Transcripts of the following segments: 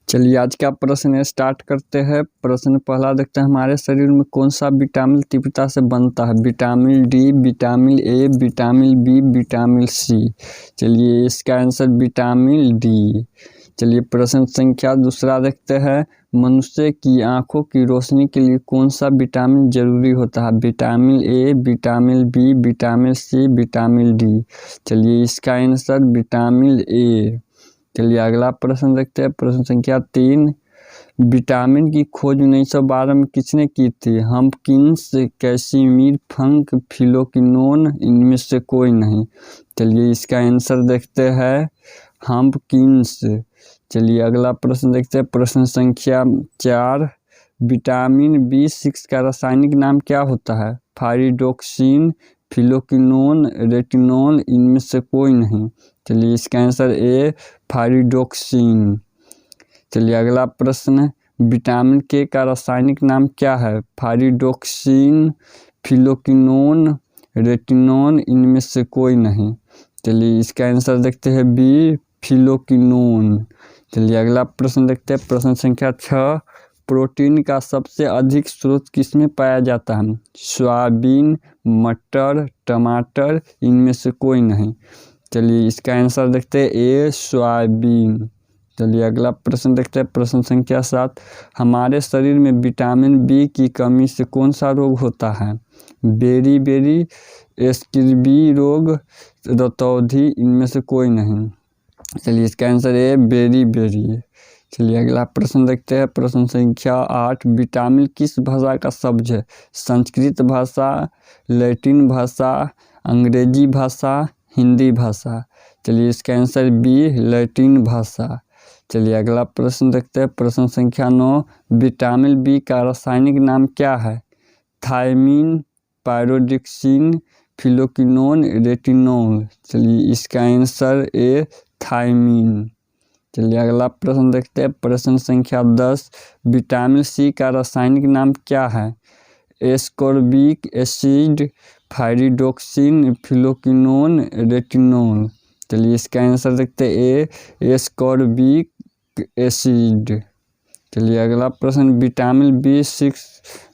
चलिए आज का प्रश्न स्टार्ट करते हैं। प्रश्न पहला देखते हैं, हमारे शरीर में कौन सा विटामिन तीव्रता से बनता है? Vitamin D, vitamin A, vitamin B, vitamin C. चलिए इसका आंसर विटामिन डी। चलिए प्रश्न संख्या दूसरा देखते हैं, मनुष्य की आंखों की रोशनी के लिए कौन सा विटामिन जरूरी होता है? Vitamin A, vitamin B, vitamin C, vitamin D. चलिए इसका आंसर विटामिन ए। चलिए अगला प्रश्न देखते हैं। प्रश्न संख्या 3, विटामिन की खोज 1912 में किसने की थी? हॉपकिंस, कैसिमिर, फंक, फिलोक्विनोन, इनमें से कोई नहीं। चलिए इसका आंसर देखते हैं हॉपकिंस। चलिए अगला प्रश्न देखते हैं। प्रश्न संख्या 4, विटामिन B6 का रासायनिक नाम क्या होता है? फाइरिडोक्सिन, फिलोक्विनोन, रेटिनॉल, इनमें से कोई नहीं। चलिए इसका आंसर ए फाइरिडोक्सिन। चलिए अगला प्रश्न, विटामिन के का रासायनिक नाम क्या है? फाइरिडोक्सिन, फिलोक्विनोन, रेटिनॉल, इनमें से कोई नहीं। चलिए इसका आंसर देखते हैं बी फिलोक्विनोन। चलिए अगला प्रश्न देखते हैं। प्रश्न संख्या 6, प्रोटीन का सबसे अधिक स्रोत किसमें पाया जाता है? सोयाबीन, मटर, टमाटर, इनमें से कोई नहीं। चलिए इसका आंसर देखते हैं ए सोयाबीन। चलिए अगला प्रश्न देखते हैं। प्रश्न संख्या 7, हमारे शरीर में विटामिन बी की कमी से कौन सा रोग होता है? बेरी, स्किबी रोग, रतौंधी, इनमें से कोई नहीं। चलिए इसका आंसर है बेरी। चलिए अगला प्रश्न देखते हैं। प्रश्न संख्या 8, विटामिन किस भाषा का शब्द है? संस्कृत भाषा, लैटिन भाषा, अंग्रेजी भाषा, हिंदी भाषा। चलिए इसका आंसर बी लैटिन भाषा। चलिए अगला प्रश्न देखते हैं। प्रश्न संख्या 9, विटामिन बी का रासायनिक नाम क्या है? Thiamine, pyridoxine, phylloquinone, retinol. चलिए इसका आंसर ए थायमीन। चलिए अगला प्रश्न देखते हैं। प्रश्न संख्या 10, विटामिन सी का रासायनिक नाम क्या है? Ascorbic acid, pyridoxine, phylloquinone, retinol. चलिए इसका आंसर देखते हैं ए एस्कॉर्बिक एसिड। चलिए अगला प्रश्न, विटामिन B6,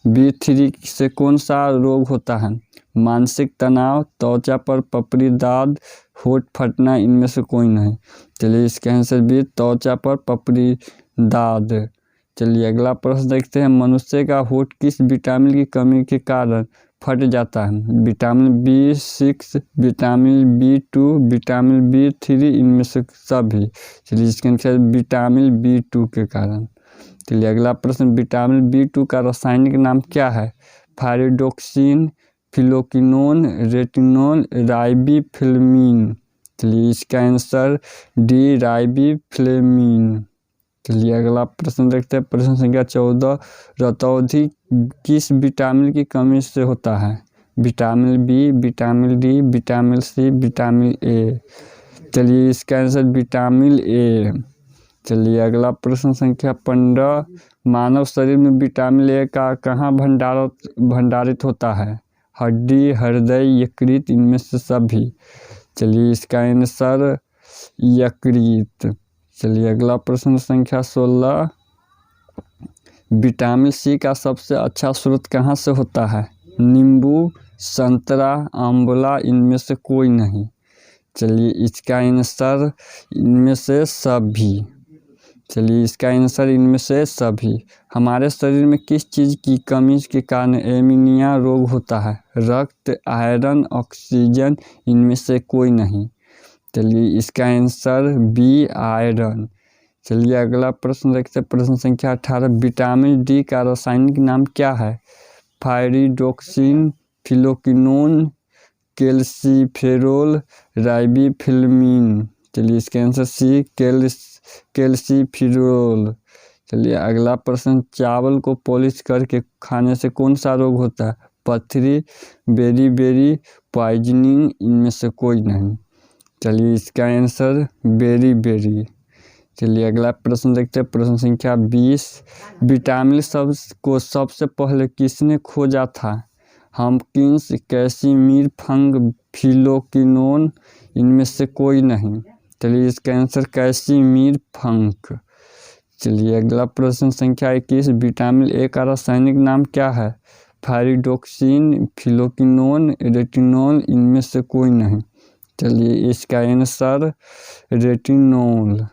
B3 से कौन सा रोग होता है? मानसिक तनाव, त्वचा पर पपड़ी दाद, होठ फटना, इनमें से कोई नहीं। चलिए इसका आंसर भी त्वचा पर पपड़ी दाद। चलिए अगला प्रश्न देखते हैं, मनुष्य का होठ किस विटामिन की कमी के कारण फट जाता है? Vitamin B6, vitamin B2, vitamin B3, इनमें से सभी। चलिए इसके आंसर विटामिन B2 के कारण। चलिए अगला प्रश्न, विटामिन B2 का रासायनिक नाम क्या है? फाइरिडोक्सिन, फिलोक्विनोन, रेटिनॉल, राइबोफ्लेविन। चलिए इसका आंसर डी राइबोफ्लेविन। चलिए अगला प्रश्न देखते हैं। प्रश्न संख्या 14, रतौंधी किस विटामिन की कमी से होता है? Vitamin B, vitamin D, vitamin C, vitamin A. चलिए इसका आंसर विटामिन ए। चलिए अगला प्रश्न संख्या 15, मानव शरीर में विटामिन ए का कहाँ भंडारित होता है? हड्डी, हृदय, यकृत, इनमें से सभी। चलिए इसका आंसर यकृत। चलिए अगला प्रश्न संख्या 16, विटामिन सी का सबसे अच्छा स्रोत कहाँ से होता है? नींबू, संतरा, आंवला, इनमें से कोई नहीं। चलिए इसका आंसर इनमें से सभी। चलिए इसका आंसर इनमें से सभी। हमारे शरीर में किस चीज़ की कमी के कारण एनीमिया रोग होता है? रक्त, आयरन, ऑक्सीजन, इनमें से कोई नहीं। चलिए इसका आंसर बी आयरन। चलिए अगला प्रश्न देखते हैं। प्रश्न संख्या 18, विटामिन डी का रासायनिक नाम क्या है? फाइरिडोक्सिन, फिलोक्विनोन, कैल्सिफेरॉल, राइबोफ्लेविन। चलिए इसका आंसर सी कैल्सिफेरॉल। चलिए अगला प्रश्न, चावल को पॉलिश करके खाने से कौन सा रोग होता है? पथरी, बेरी, पॉइजनिंग, इनमें से कोई नहीं। चलिए इसका आंसर बेरी। चलिए अगला प्रश्न देखते हैं। प्रश्न संख्या 20, विटामिन को सबसे पहले किसने खोजा था? हॉपकिंस, कैसिमिर, फंक, फिलोक्विनोन, इनमें से कोई नहीं। चलिए इसका आंसर कैसिमिर फंक। चलिए अगला प्रश्न संख्या 21, विटामिन ए का रासायनिक नाम क्या है? फाइरिडोक्सिन, फिलोक्विनोन, रेटिनॉल, इनमें से कोई नहीं। चलिए इसका आंसर रेटिनॉल।